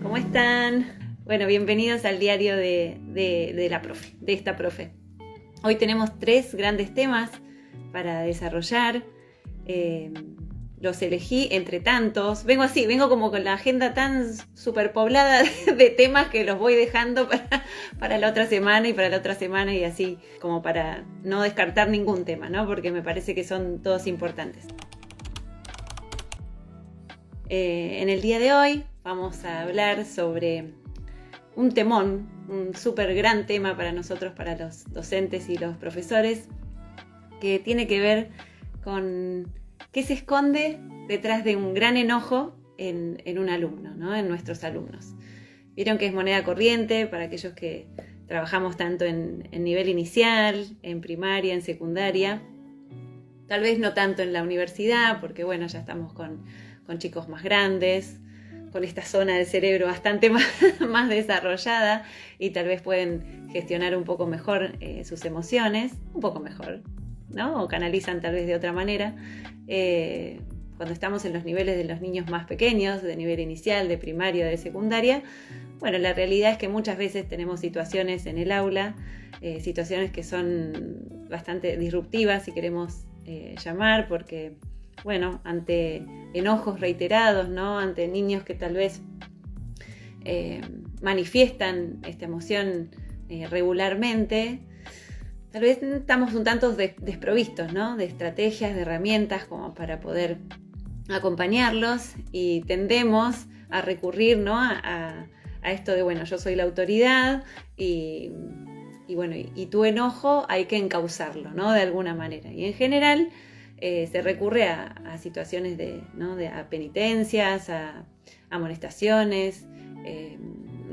¿cómo están? Bueno, bienvenidos al diario de la profe, de esta profe. Hoy tenemos 3 grandes temas para desarrollar. Los elegí entre tantos. Vengo como con la agenda tan superpoblada de temas que los voy dejando para la otra semana y para la otra semana y así, como para no descartar ningún tema, ¿no? Porque me parece que son todos importantes. En el día de hoy vamos a hablar sobre un temón, un súper gran tema para nosotros, para los docentes y los profesores, que tiene que ver con qué se esconde detrás de un gran enojo en un alumno, ¿no? En nuestros alumnos. Vieron que es moneda corriente para aquellos que trabajamos tanto en nivel inicial, en primaria, en secundaria, tal vez no tanto en la universidad, porque bueno, ya estamos con chicos más grandes, con esta zona del cerebro bastante más desarrollada y tal vez pueden gestionar un poco mejor sus emociones, un poco mejor, ¿no? O canalizan tal vez de otra manera. Cuando estamos en los niveles de los niños más pequeños, de nivel inicial, de primaria, de secundaria, bueno, la realidad es que muchas veces tenemos situaciones en el aula, situaciones que son bastante disruptivas, si queremos llamar, porque bueno, ante enojos reiterados, ¿no? Ante niños que tal vez manifiestan esta emoción regularmente, tal vez estamos un tanto desprovistos, ¿no? De estrategias, de herramientas como para poder acompañarlos y tendemos a recurrir, ¿no? a esto de, bueno, yo soy la autoridad y bueno, y tu enojo hay que encauzarlo, ¿no? De alguna manera. Y en general se recurre a situaciones a penitencias, a amonestaciones,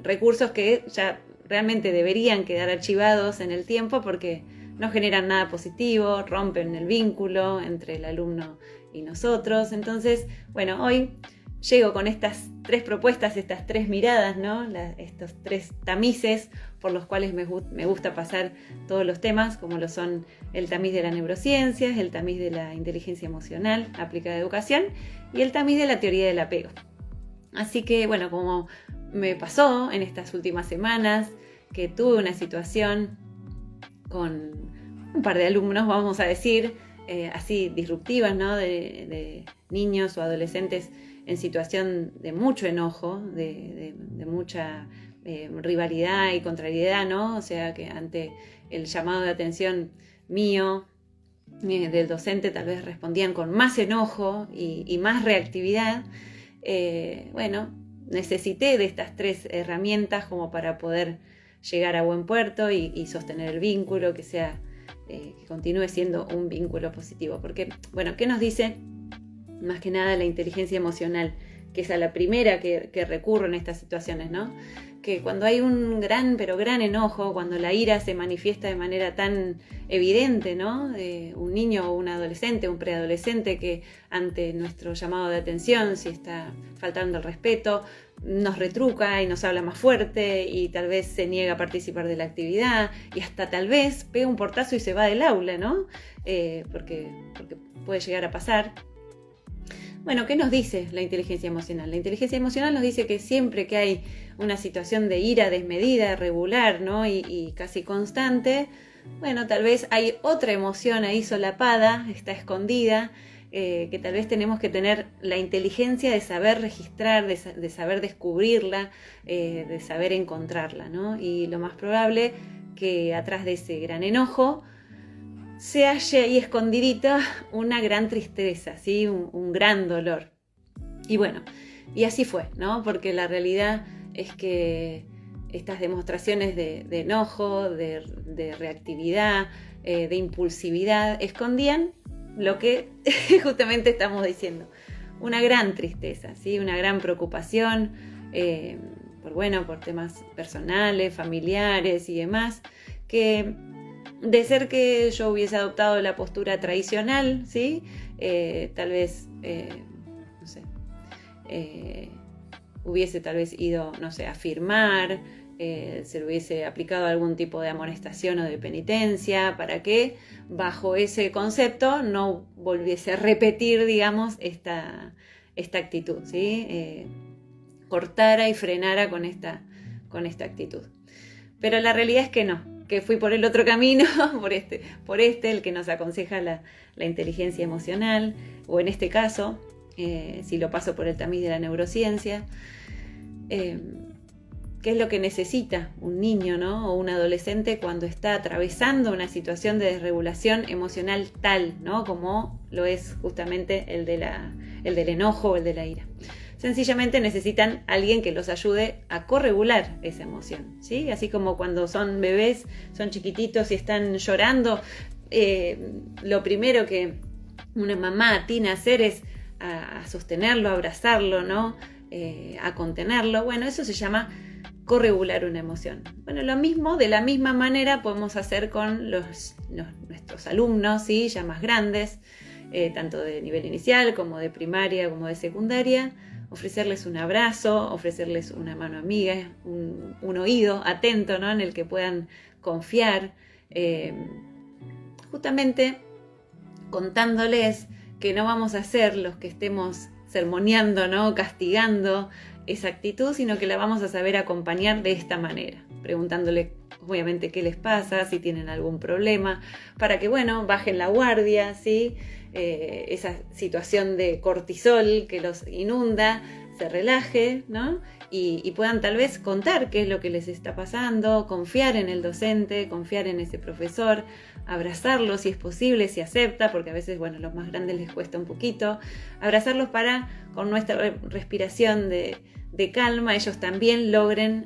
recursos que ya realmente deberían quedar archivados en el tiempo porque no generan nada positivo, rompen el vínculo entre el alumno y nosotros. Entonces, bueno, hoy llego con estas 3 propuestas, estas 3 miradas, ¿no? Estos 3 tamices por los cuales me gusta pasar todos los temas, como lo son el tamiz de la neurociencia, el tamiz de la inteligencia emocional aplicada a educación y el tamiz de la teoría del apego. Así que, bueno, como me pasó en estas últimas semanas, que tuve una situación con un par de alumnos, vamos a decir, así disruptivas, ¿no? De niños o adolescentes en situación de mucho enojo, de mucha rivalidad y contrariedad, ¿no? O sea que ante el llamado de atención mío, del docente, tal vez respondían con más enojo y más reactividad. Bueno, necesité de estas 3 herramientas como para poder llegar a buen puerto y sostener el vínculo, que continúe siendo un vínculo positivo. Porque, bueno, ¿qué nos dice más que nada la inteligencia emocional? Que es a la primera que recurro en estas situaciones, ¿no? Que cuando hay un gran enojo, cuando la ira se manifiesta de manera tan evidente, ¿no? Un niño o un adolescente, un preadolescente que ante nuestro llamado de atención, si está faltando el respeto, nos retruca y nos habla más fuerte y tal vez se niega a participar de la actividad y hasta tal vez pega un portazo y se va del aula, ¿no? Porque puede llegar a pasar. Bueno, ¿qué nos dice la inteligencia emocional? La inteligencia emocional nos dice que siempre que hay una situación de ira desmedida, regular, ¿no? y casi constante, bueno, tal vez hay otra emoción ahí solapada, está escondida, que tal vez tenemos que tener la inteligencia de saber registrar, de saber descubrirla, de saber encontrarla, ¿no? Y lo más probable que atrás de ese gran enojo se halle ahí escondidita una gran tristeza, ¿sí? Un gran dolor. Y bueno, y así fue, ¿no? Porque la realidad es que estas demostraciones de enojo, de reactividad, de impulsividad, escondían lo que justamente estamos diciendo, una gran tristeza, ¿sí? Una gran preocupación por temas personales, familiares y demás, que de ser que yo hubiese adoptado la postura tradicional, ¿sí? Tal vez, hubiese tal vez ido, a firmar, se le hubiese aplicado algún tipo de amonestación o de penitencia para que bajo ese concepto no volviese a repetir, digamos, esta actitud, ¿sí? cortara y frenara con esta actitud. Pero la realidad es que no, que fui por el otro camino, por este, el que nos aconseja la inteligencia emocional, o en este caso, si lo paso por el tamiz de la neurociencia, qué es lo que necesita un niño, ¿no? O un adolescente cuando está atravesando una situación de desregulación emocional tal, ¿no? Como lo es justamente el del enojo o el de la ira. Sencillamente necesitan alguien que los ayude a corregular esa emoción, ¿sí? Así como cuando son bebés, son chiquititos y están llorando, lo primero que una mamá atina a hacer es a sostenerlo, a abrazarlo, ¿no? A contenerlo. Bueno, eso se llama corregular una emoción. Bueno, lo mismo, de la misma manera podemos hacer con nuestros alumnos, ¿sí? Ya más grandes, tanto de nivel inicial como de primaria como de secundaria, ofrecerles un abrazo, ofrecerles una mano amiga, un oído atento, ¿no? En el que puedan confiar, justamente contándoles que no vamos a ser los que estemos sermoneando, ¿no? Castigando esa actitud, sino que la vamos a saber acompañar de esta manera, preguntándole obviamente qué les pasa, si tienen algún problema, para que, bueno, bajen la guardia, ¿sí? Esa situación de cortisol que los inunda, se relaje, ¿no? Y puedan tal vez contar qué es lo que les está pasando, confiar en el docente, confiar en ese profesor, abrazarlos si es posible, si acepta, porque a veces, bueno, a los más grandes les cuesta un poquito, abrazarlos para, con nuestra respiración de calma, ellos también logren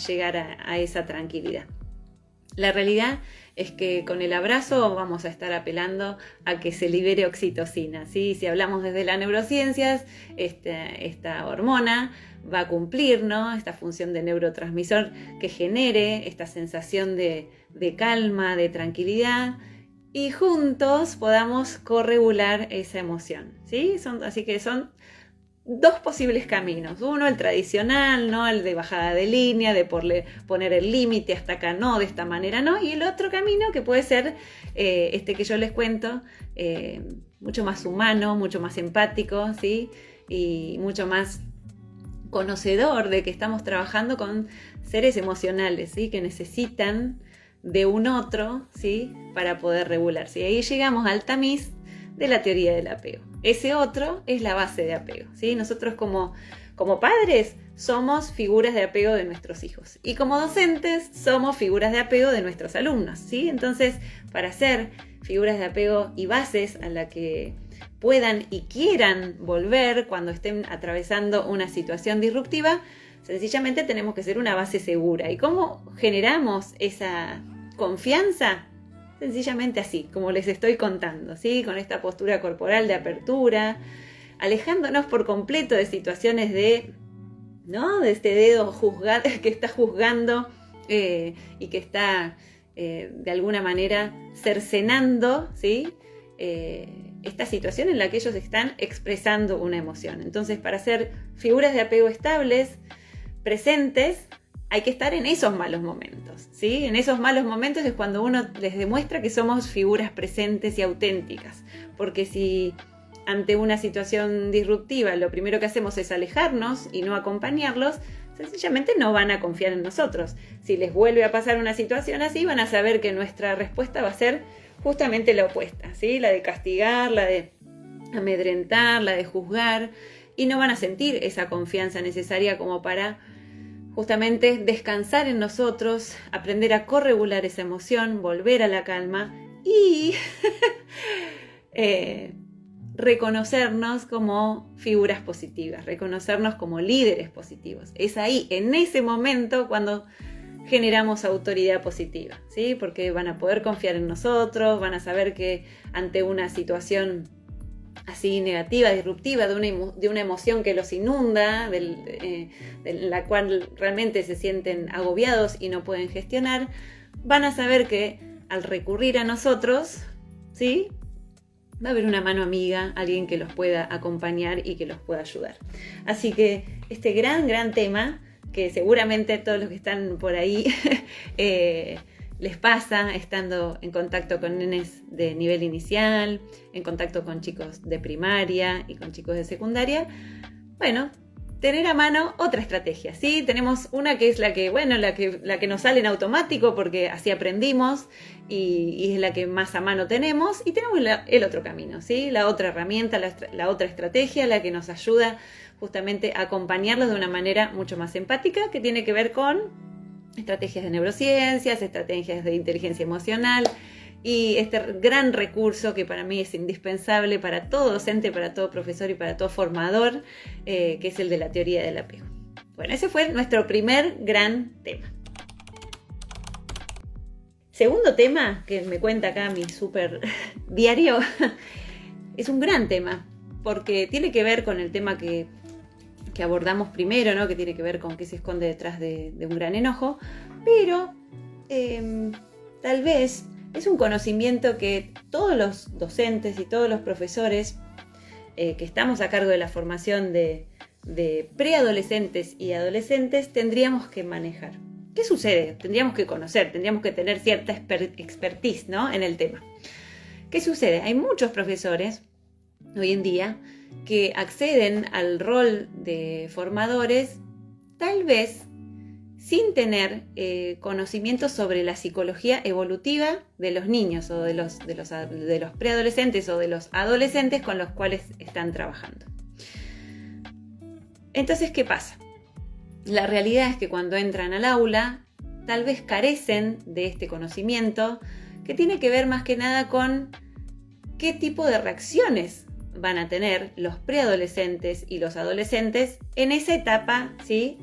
llegar a esa tranquilidad. La realidad es que con el abrazo vamos a estar apelando a que se libere oxitocina, ¿sí? Si hablamos desde las neurociencias, esta hormona va a cumplir, ¿no? Esta función de neurotransmisor que genere esta sensación de calma, de tranquilidad, y juntos podamos corregular esa emoción, ¿sí? Así que son dos posibles caminos. Uno, el tradicional, ¿no? El de bajada de línea, de poner el límite, hasta acá no, de esta manera no. Y el otro camino que puede ser que yo les cuento, mucho más humano, mucho más empático, ¿sí? Y mucho más conocedor de que estamos trabajando con seres emocionales, ¿sí? Que necesitan de un otro, ¿sí? Para poder regularse. Y ahí llegamos al tamiz de la teoría del apego. Ese otro es la base de apego, ¿sí? Nosotros como padres somos figuras de apego de nuestros hijos, y como docentes somos figuras de apego de nuestros alumnos, ¿sí? Entonces, para ser figuras de apego y bases a la que puedan y quieran volver cuando estén atravesando una situación disruptiva, sencillamente tenemos que ser una base segura. ¿Y cómo generamos esa confianza? Sencillamente así, como les estoy contando, ¿sí? Con esta postura corporal de apertura, alejándonos por completo de situaciones ¿no? De este dedo que está juzgando y que está de alguna manera cercenando, ¿sí? Esta situación en la que ellos están expresando una emoción. Entonces, para ser figuras de apego estables, presentes, hay que estar en esos malos momentos, ¿sí? En esos malos momentos es cuando uno les demuestra que somos figuras presentes y auténticas. Porque si ante una situación disruptiva lo primero que hacemos es alejarnos y no acompañarlos, sencillamente no van a confiar en nosotros. Si les vuelve a pasar una situación así, van a saber que nuestra respuesta va a ser justamente la opuesta, ¿sí? La de castigar, la de amedrentar, la de juzgar, y no van a sentir esa confianza necesaria como para justamente descansar en nosotros, aprender a corregular esa emoción, volver a la calma y reconocernos como figuras positivas, reconocernos como líderes positivos. Es ahí, en ese momento, cuando generamos autoridad positiva, ¿sí? Porque van a poder confiar en nosotros, van a saber que ante una situación así negativa, disruptiva, de una emoción que los inunda, de la cual realmente se sienten agobiados y no pueden gestionar, van a saber que al recurrir a nosotros, ¿sí? Va a haber una mano amiga, alguien que los pueda acompañar y que los pueda ayudar. Así que este gran tema, que seguramente a todos los que están por ahí les pasa estando en contacto con nenes de nivel inicial, en contacto con chicos de primaria y con chicos de secundaria. Bueno, tener a mano otra estrategia, ¿sí? Tenemos una que es la que nos sale en automático porque así aprendimos y es la que más a mano tenemos, y tenemos el otro camino, ¿sí? La otra herramienta, la otra estrategia, la que nos ayuda justamente a acompañarlos de una manera mucho más empática, que tiene que ver con estrategias de neurociencias, estrategias de inteligencia emocional, y este gran recurso que para mí es indispensable para todo docente, para todo profesor y para todo formador, que es el de la teoría del apego. Bueno, ese fue nuestro primer gran tema. Segundo tema, que me cuenta acá mi súper diario, es un gran tema, porque tiene que ver con el tema que abordamos primero, ¿no? Que tiene que ver con qué se esconde detrás de un gran enojo, pero tal vez es un conocimiento que todos los docentes y todos los profesores que estamos a cargo de la formación de preadolescentes y adolescentes tendríamos que manejar. ¿Qué sucede? Tendríamos que conocer, tendríamos que tener cierta expertise, ¿no? En el tema. ¿Qué sucede? Hay muchos profesores hoy en día que acceden al rol de formadores tal vez sin tener conocimientos sobre la psicología evolutiva de los niños o de los preadolescentes o de los adolescentes con los cuales están trabajando. Entonces, ¿qué pasa? La realidad es que cuando entran al aula, tal vez carecen de este conocimiento, que tiene que ver más que nada con qué tipo de reacciones van a tener los preadolescentes y los adolescentes en esa etapa, ¿sí?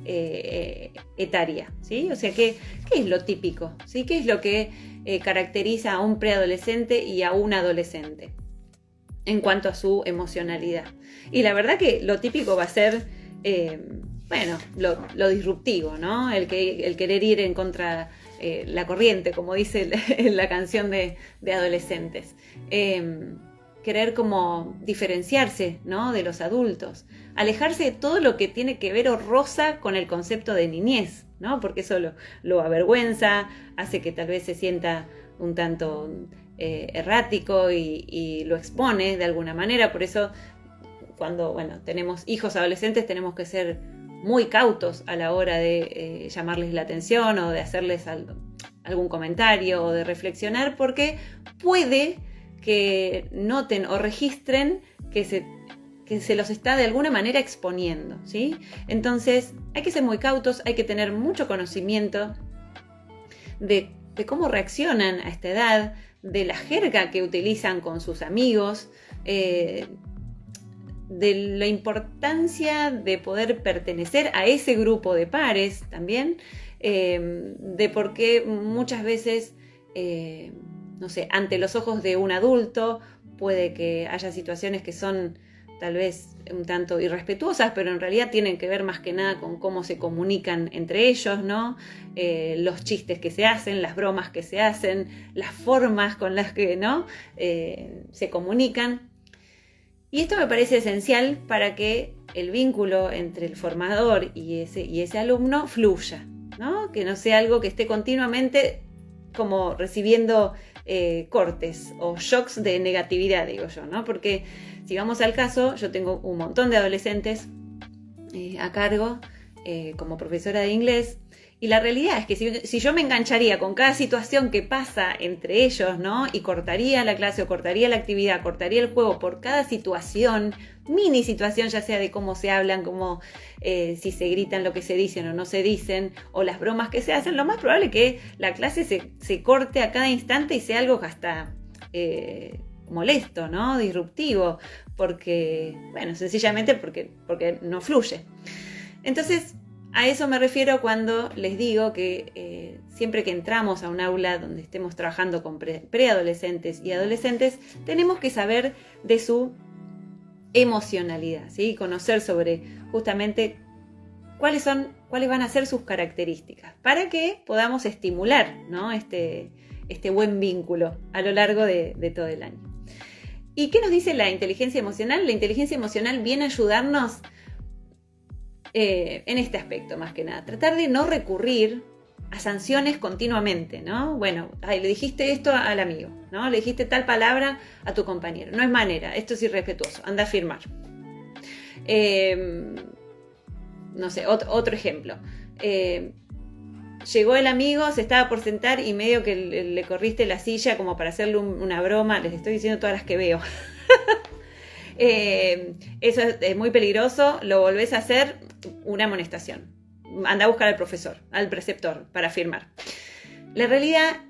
Etaria, ¿sí? O sea, ¿qué es lo típico? ¿Sí? ¿Qué es lo que caracteriza a un preadolescente y a un adolescente en cuanto a su emocionalidad? Y la verdad que lo típico va a ser, lo disruptivo, ¿no? El querer ir en contra la corriente, como dice la canción de adolescentes. Querer como diferenciarse, ¿no? De los adultos, alejarse de todo lo que tiene que ver o roza con el concepto de niñez, ¿no? Porque eso lo avergüenza, hace que tal vez se sienta un tanto errático y lo expone de alguna manera. Por eso cuando tenemos hijos adolescentes tenemos que ser muy cautos a la hora de llamarles la atención o de hacerles algún comentario o de reflexionar, porque puede que noten o registren que se los está de alguna manera exponiendo, ¿sí? Entonces hay que ser muy cautos, hay que tener mucho conocimiento de cómo reaccionan a esta edad, de la jerga que utilizan con sus amigos, de la importancia de poder pertenecer a ese grupo de pares también, de por qué muchas veces ante los ojos de un adulto puede que haya situaciones que son tal vez un tanto irrespetuosas, pero en realidad tienen que ver más que nada con cómo se comunican entre ellos, ¿no? Los chistes que se hacen, las bromas que se hacen, las formas con las que, ¿no? Se comunican. Y esto me parece esencial para que el vínculo entre el formador y ese alumno fluya, ¿no? Que no sea algo que esté continuamente como recibiendo cortes o shocks de negatividad, digo yo, ¿no? Porque si vamos al caso, yo tengo un montón de adolescentes a cargo como profesora de inglés, y la realidad es que si yo me engancharía con cada situación que pasa entre ellos, ¿no? Y cortaría la clase o cortaría la actividad, cortaría el juego por cada situación, mini situación, ya sea de cómo se hablan, cómo si se gritan, lo que se dicen o no se dicen, o las bromas que se hacen, lo más probable es que la clase se corte a cada instante y sea algo hasta molesto, ¿no? Disruptivo, porque, sencillamente porque no fluye. Entonces, a eso me refiero cuando les digo que siempre que entramos a un aula donde estemos trabajando con preadolescentes y adolescentes, tenemos que saber de su emocionalidad, ¿sí? Conocer sobre justamente cuáles van a ser sus características, para que podamos estimular, ¿no? este buen vínculo a lo largo de todo el año. ¿Y qué nos dice la inteligencia emocional? La inteligencia emocional viene a ayudarnos en este aspecto, más que nada. Tratar de no recurrir a sanciones continuamente, ¿no? Bueno, le dijiste esto al amigo, ¿no? Le dijiste tal palabra a tu compañero. No es manera, esto es irrespetuoso, anda a firmar. no sé, otro ejemplo. Llegó el amigo, se estaba por sentar y medio que le corriste la silla como para hacerle una broma. Les estoy diciendo todas las que veo. Eso es muy peligroso. Lo volvés a hacer, una amonestación. Anda a buscar al profesor, al preceptor, para firmar. La realidad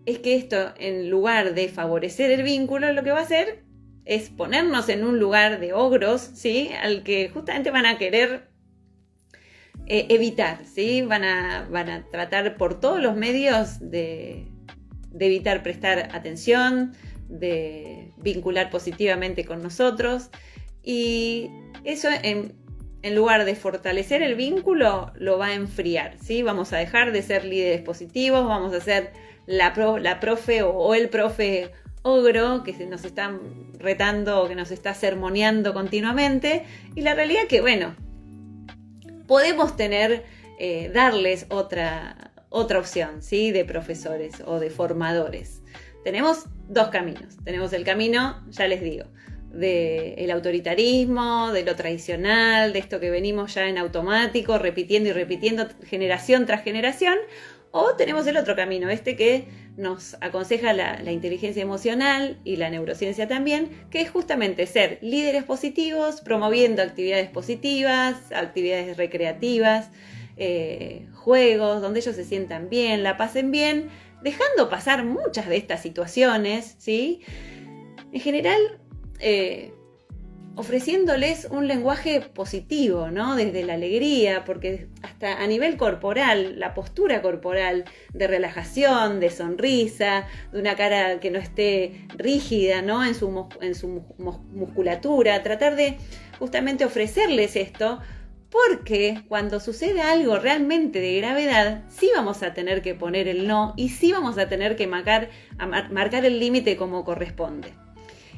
es que esto, en lugar de favorecer el vínculo, lo que va a hacer es ponernos en un lugar de ogros, ¿sí? Al que justamente van a querer evitar, ¿sí? Van a tratar por todos los medios de evitar prestar atención, de vincular positivamente con nosotros, y eso en lugar de fortalecer el vínculo, lo va a enfriar, ¿sí? Vamos a dejar de ser líderes positivos, vamos a ser la profe o el profe ogro que nos está retando o que nos está sermoneando continuamente, y la realidad es que, bueno, podemos darles otra opción, ¿sí? De profesores o de formadores. Tenemos dos caminos. Tenemos el camino, ya les digo, del autoritarismo, de lo tradicional, de esto que venimos ya en automático, repitiendo y repitiendo generación tras generación, o tenemos el otro camino, que nos aconseja la inteligencia emocional y la neurociencia también, que es justamente ser líderes positivos, promoviendo actividades positivas, actividades recreativas, juegos, donde ellos se sientan bien, la pasen bien, dejando pasar muchas de estas situaciones, ¿sí? En general, ofreciéndoles un lenguaje positivo, ¿no? Desde la alegría, porque hasta a nivel corporal, la postura corporal de relajación, de sonrisa, de una cara que no esté rígida, ¿no? En su musculatura, tratar de justamente ofrecerles esto, porque cuando sucede algo realmente de gravedad, sí vamos a tener que poner el no y sí vamos a tener que marcar el límite como corresponde.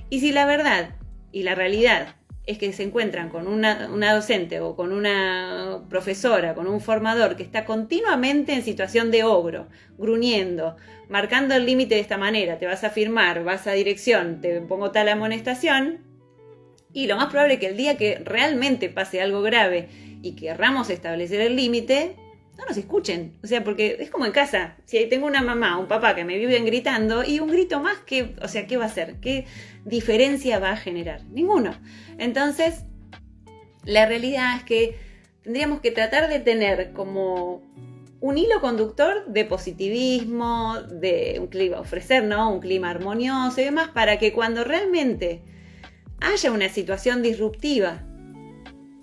Y si la verdad y la realidad es que se encuentran con una docente o con una profesora, con un formador que está continuamente en situación de ogro, gruñendo, marcando el límite de esta manera, te vas a firmar, vas a dirección, te pongo tal amonestación, y lo más probable es que el día que realmente pase algo grave y querramos establecer el límite, no nos escuchen. O sea, porque es como en casa. Si tengo una mamá o un papá que me viven gritando y un grito más, ¿qué va a hacer? ¿Qué diferencia va a generar? Ninguno. Entonces, la realidad es que tendríamos que tratar de tener como un hilo conductor de positivismo, de un clima, ofrecer, ¿no? Un clima armonioso y demás, para que cuando realmente haya una situación disruptiva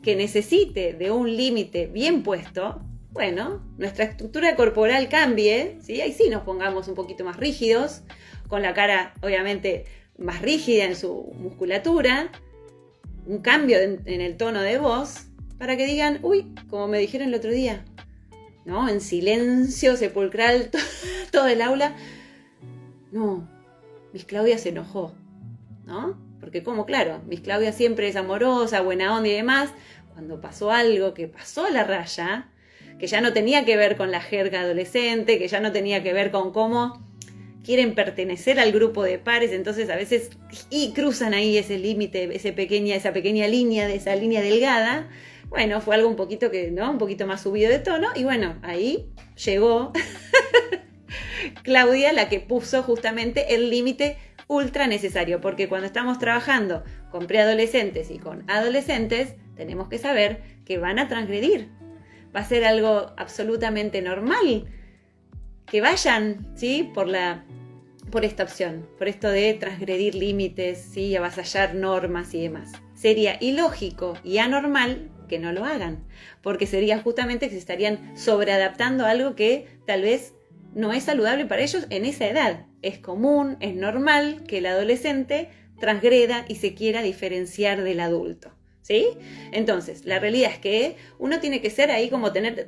que necesite de un límite bien puesto, bueno, nuestra estructura corporal cambie, ¿sí? Ahí sí nos pongamos un poquito más rígidos, con la cara obviamente más rígida en su musculatura, un cambio en el tono de voz, para que digan, uy, como me dijeron el otro día, ¿no? En silencio sepulcral todo el aula, no, Miss Claudia se enojó, ¿no? Porque como, claro, Miss Claudia siempre es amorosa, buena onda y demás, cuando pasó algo que pasó la raya, que ya no tenía que ver con la jerga adolescente, que ya no tenía que ver con cómo quieren pertenecer al grupo de pares, entonces a veces cruzan ahí ese límite, esa pequeña línea, de esa línea delgada. Bueno, fue algo un poquito un poquito más subido de tono, y bueno, ahí llegó Claudia, la que puso justamente el límite ultra necesario, porque cuando estamos trabajando con preadolescentes y con adolescentes, tenemos que saber que van a transgredir. Va a ser algo absolutamente normal que vayan, ¿sí? por esta opción, por esto de transgredir límites, ¿sí? Avasallar normas y demás. Sería ilógico y anormal que no lo hagan, porque sería justamente que se estarían sobreadaptando a algo que tal vez no es saludable para ellos en esa edad. Es común, es normal que el adolescente transgreda y se quiera diferenciar del adulto, ¿sí? Entonces, la realidad es que uno tiene que ser ahí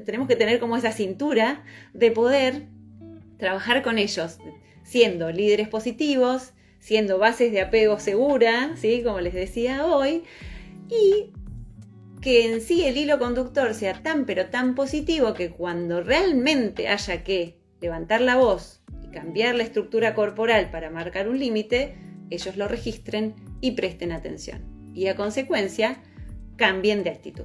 tenemos que tener como esa cintura de poder trabajar con ellos, siendo líderes positivos, siendo bases de apego segura, ¿sí? Como les decía hoy, y que en sí el hilo conductor sea tan pero tan positivo que cuando realmente haya que levantar la voz y cambiar la estructura corporal para marcar un límite, ellos lo registren y presten atención. Y a consecuencia, cambien de actitud.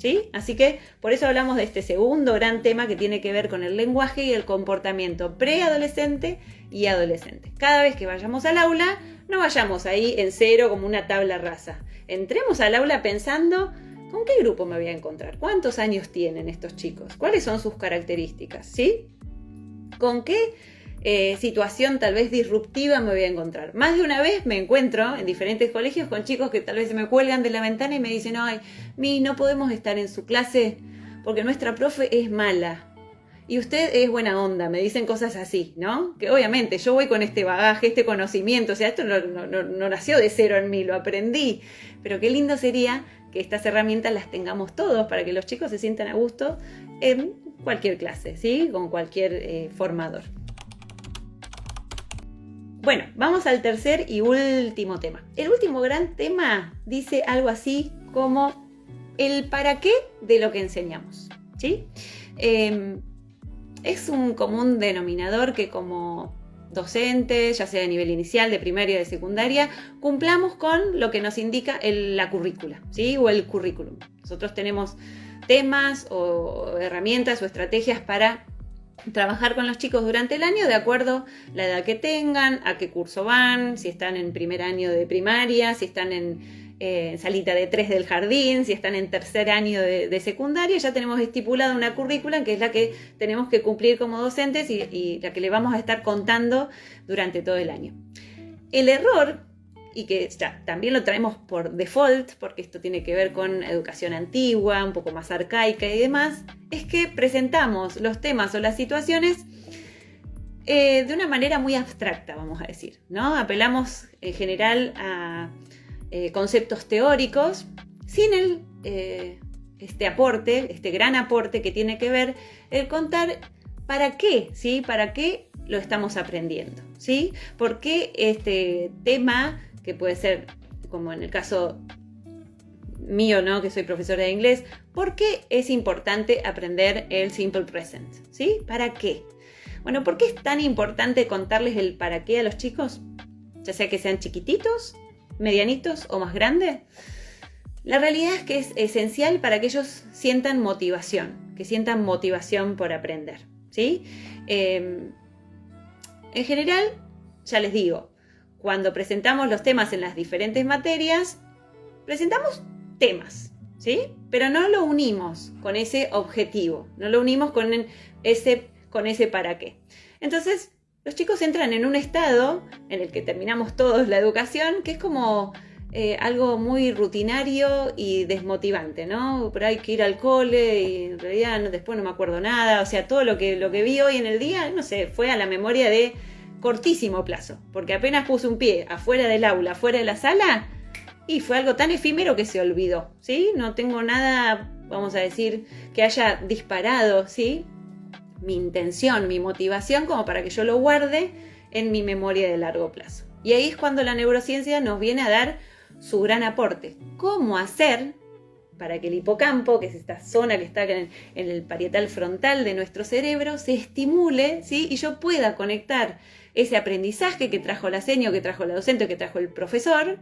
¿sí? Así que por eso hablamos de este segundo gran tema que tiene que ver con el lenguaje y el comportamiento preadolescente y adolescente. Cada vez que vayamos al aula, no vayamos ahí en cero como una tabla rasa. Entremos al aula pensando, ¿con qué grupo me voy a encontrar? ¿Cuántos años tienen estos chicos? ¿Cuáles son sus características? ¿Sí? ¿Con qué situación tal vez disruptiva me voy a encontrar? Más de una vez me encuentro en diferentes colegios con chicos que tal vez se me cuelgan de la ventana y me dicen, ay, no podemos estar en su clase porque nuestra profe es mala. Y usted es buena onda, me dicen cosas así, ¿no? Que obviamente yo voy con este bagaje, este conocimiento, o sea, esto no nació de cero en mí, lo aprendí. Pero qué lindo sería que estas herramientas las tengamos todos para que los chicos se sientan a gusto en cualquier clase, ¿sí? Con cualquier formador. Bueno, vamos al tercer y último tema. El último gran tema dice algo así como el para qué de lo que enseñamos, ¿sí? Es un común denominador que como docentes, ya sea de nivel inicial, de primaria, de secundaria, cumplamos con lo que nos indica la currícula, ¿sí? O el currículum. Nosotros tenemos temas o herramientas o estrategias para trabajar con los chicos durante el año de acuerdo a la edad que tengan, a qué curso van, si están en primer año de primaria, si están en salita de 3 del jardín, si están en tercer año de secundaria. Ya tenemos estipulada una currícula que es la que tenemos que cumplir como docentes y la que le vamos a estar contando durante todo el año. El error, y que ya también lo traemos por default, porque esto tiene que ver con educación antigua, un poco más arcaica y demás, es que presentamos los temas o las situaciones de una manera muy abstracta, vamos a decir, ¿no? Apelamos en general a conceptos teóricos sin este gran aporte que tiene que ver el contar para qué, ¿sí? ¿Para qué lo estamos aprendiendo? ¿Sí? ¿Por qué este tema, que puede ser, como en el caso mío, ¿no? Que soy profesora de inglés, ¿por qué es importante aprender el simple present? ¿Sí? ¿Para qué? Bueno, ¿por qué es tan importante contarles el para qué a los chicos? Ya sea que sean chiquititos, medianitos o más grandes. La realidad es que es esencial para que ellos sientan motivación, que sientan motivación por aprender, ¿sí? En general, ya les digo, cuando presentamos los temas en las diferentes materias, presentamos temas, ¿sí? Pero no lo unimos con ese objetivo, no lo unimos con ese para qué. Entonces, los chicos entran en un estado en el que terminamos todos la educación, que es como algo muy rutinario y desmotivante, ¿no? Pero hay que ir al cole y en realidad después no me acuerdo nada. O sea, todo lo que vi hoy en el día, no sé, fue a la memoria de cortísimo plazo. Porque apenas puse un pie afuera del aula, afuera de la sala, y fue algo tan efímero que se olvidó, ¿sí? No tengo nada, vamos a decir, que haya disparado, ¿sí? Mi intención, mi motivación, como para que yo lo guarde en mi memoria de largo plazo. Y ahí es cuando la neurociencia nos viene a dar su gran aporte. ¿Cómo hacer para que el hipocampo, que es esta zona que está en el parietal frontal de nuestro cerebro, se estimule, ¿sí? Y yo pueda conectar ese aprendizaje que trajo la seño, que trajo la docente, que trajo el profesor,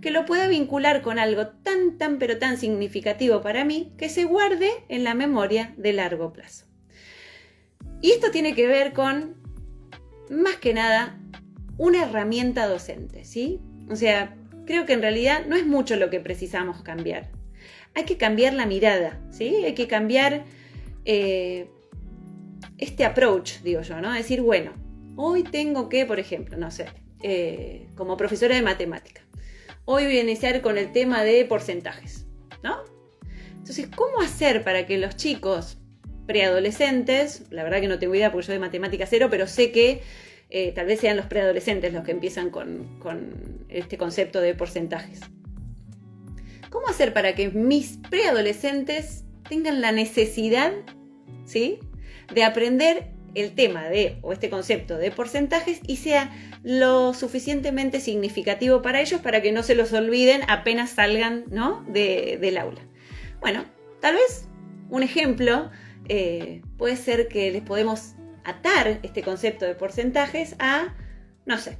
que lo pueda vincular con algo pero tan significativo para mí, que se guarde en la memoria de largo plazo? Y esto tiene que ver con, más que nada, una herramienta docente, ¿sí? O sea, creo que en realidad no es mucho lo que precisamos cambiar. Hay que cambiar la mirada, ¿sí? Hay que cambiar este approach, digo yo, ¿no? Decir, bueno, hoy tengo que, por ejemplo, no sé, como profesora de matemática, hoy voy a iniciar con el tema de porcentajes, ¿no? Entonces, ¿cómo hacer para que los chicos preadolescentes, la verdad que no tengo idea porque yo de matemática cero, pero sé que tal vez sean los preadolescentes los que empiezan con este concepto de porcentajes? ¿Cómo hacer para que mis preadolescentes tengan la necesidad, ¿sí?, de aprender el tema o este concepto de porcentajes y sea lo suficientemente significativo para ellos para que no se los olviden apenas salgan, ¿no?, del aula? Bueno, tal vez un ejemplo puede ser que les podemos atar este concepto de porcentajes a, no sé,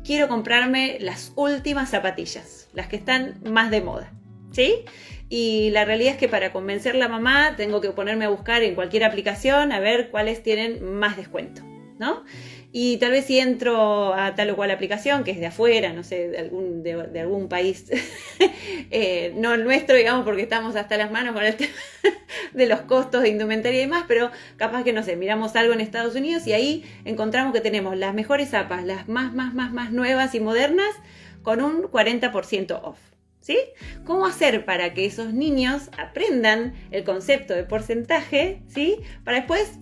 quiero comprarme las últimas zapatillas, las que están más de moda, ¿sí? y la realidad es que para convencer a la mamá tengo que ponerme a buscar en cualquier aplicación a ver cuáles tienen más descuento, ¿no? Y tal vez si entro a tal o cual aplicación, que es de afuera, no sé, de algún país, no el nuestro, digamos, porque estamos hasta las manos con el tema de los costos de indumentaria y demás, pero capaz que, no sé, miramos algo en Estados Unidos y ahí encontramos que tenemos las mejores zapas, las más nuevas y modernas, con un 40% off. ¿Sí? ¿Cómo hacer para que esos niños aprendan el concepto de porcentaje, ¿sí? Para después,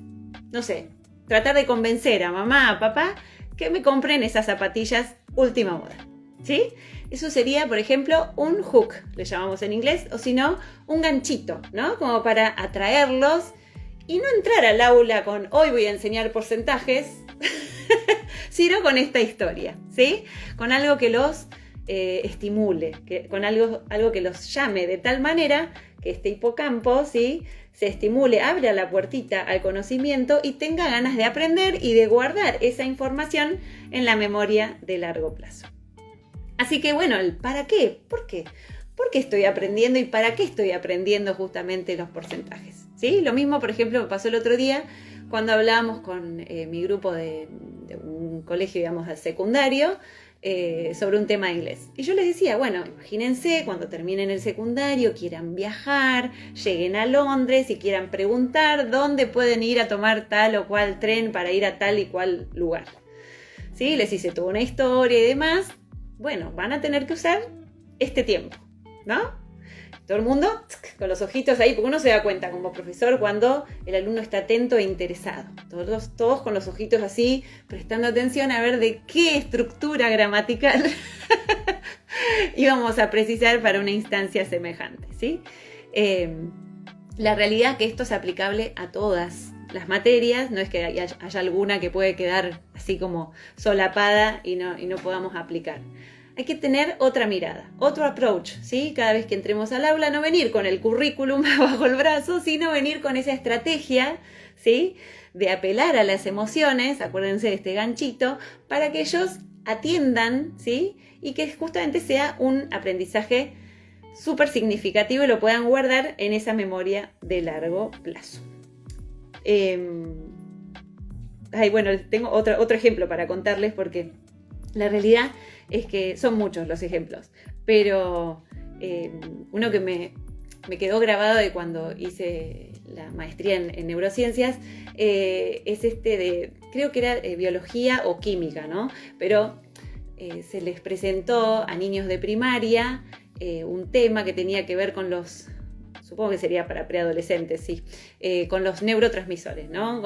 no sé, tratar de convencer a mamá, a papá, que me compren esas zapatillas última moda, ¿sí? Eso sería, por ejemplo, un hook, le llamamos en inglés, o si no, un ganchito, ¿no? Como para atraerlos y no entrar al aula con hoy voy a enseñar porcentajes, sino con esta historia, ¿sí? Con algo que los estimule, con algo que los llame de tal manera que este hipocampo, ¿sí?, se estimule, abra la puertita al conocimiento y tenga ganas de aprender y de guardar esa información en la memoria de largo plazo. Así que bueno, el ¿para qué? ¿Por qué? ¿Por qué estoy aprendiendo y para qué estoy aprendiendo justamente los porcentajes? ¿Sí? Lo mismo, por ejemplo, me pasó el otro día cuando hablábamos con mi grupo de un colegio, digamos, al secundario, sobre un tema de inglés. Y yo les decía, bueno, imagínense cuando terminen el secundario, quieran viajar, lleguen a Londres y quieran preguntar dónde pueden ir a tomar tal o cual tren para ir a tal y cual lugar. ¿Sí? Les hice toda una historia y demás. Bueno, van a tener que usar este tiempo, ¿no? Todo el mundo con los ojitos ahí, porque uno se da cuenta como profesor cuando el alumno está atento e interesado. Todos con los ojitos así, prestando atención a ver de qué estructura gramatical íbamos a precisar para una instancia semejante, ¿sí? La realidad es que esto es aplicable a todas las materias, no es que haya alguna que puede quedar así como solapada y no podamos aplicar. Hay que tener otra mirada, otro approach, ¿sí? Cada vez que entremos al aula, no venir con el currículum bajo el brazo, sino venir con esa estrategia, ¿sí?, de apelar a las emociones, acuérdense de este ganchito, para que ellos atiendan, ¿sí?, y que justamente sea un aprendizaje súper significativo y lo puedan guardar en esa memoria de largo plazo. Bueno, tengo otro ejemplo para contarles porque la realidad es que son muchos los ejemplos, pero uno que me quedó grabado de cuando hice la maestría en neurociencias es creo que era biología o química, ¿no? Pero se les presentó a niños de primaria un tema que tenía que ver con supongo que sería para preadolescentes, sí, con los neurotransmisores, ¿no?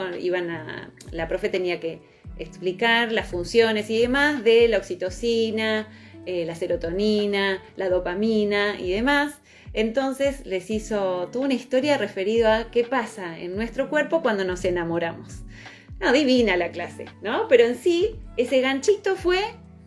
La profe tenía que explicar las funciones y demás de la oxitocina, la serotonina, la dopamina y demás. Entonces les hizo toda una historia referida a qué pasa en nuestro cuerpo cuando nos enamoramos. No, divina la clase, ¿no? Pero en sí, ese ganchito fue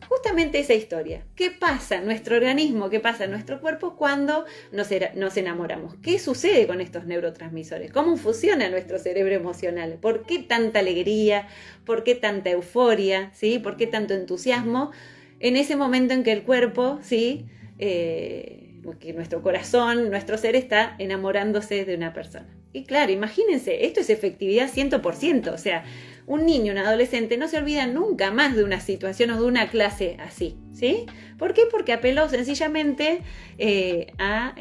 justamente esa historia. ¿Qué pasa en nuestro organismo? ¿Qué pasa en nuestro cuerpo cuando nos enamoramos? ¿Qué sucede con estos neurotransmisores? ¿Cómo funciona nuestro cerebro emocional? ¿Por qué tanta alegría? ¿Por qué tanta euforia? ¿Sí? ¿Por qué tanto entusiasmo? En ese momento en que el cuerpo, ¿sí?, que nuestro corazón, nuestro ser está enamorándose de una persona. Y claro, imagínense, esto es efectividad 100%, o sea, un niño, un adolescente no se olvida nunca más de una situación o de una clase así, ¿sí? ¿Por qué? Porque apeló sencillamente a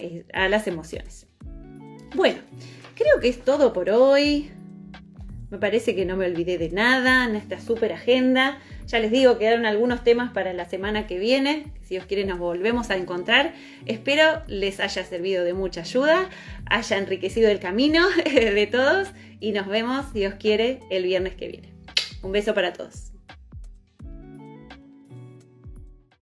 las emociones. Bueno, creo que es todo por hoy. Me parece que no me olvidé de nada en esta súper agenda. Ya les digo, quedaron algunos temas para la semana que viene. Si Dios quiere nos volvemos a encontrar. Espero les haya servido de mucha ayuda, haya enriquecido el camino de todos y nos vemos, si Dios quiere, el viernes que viene. Un beso para todos.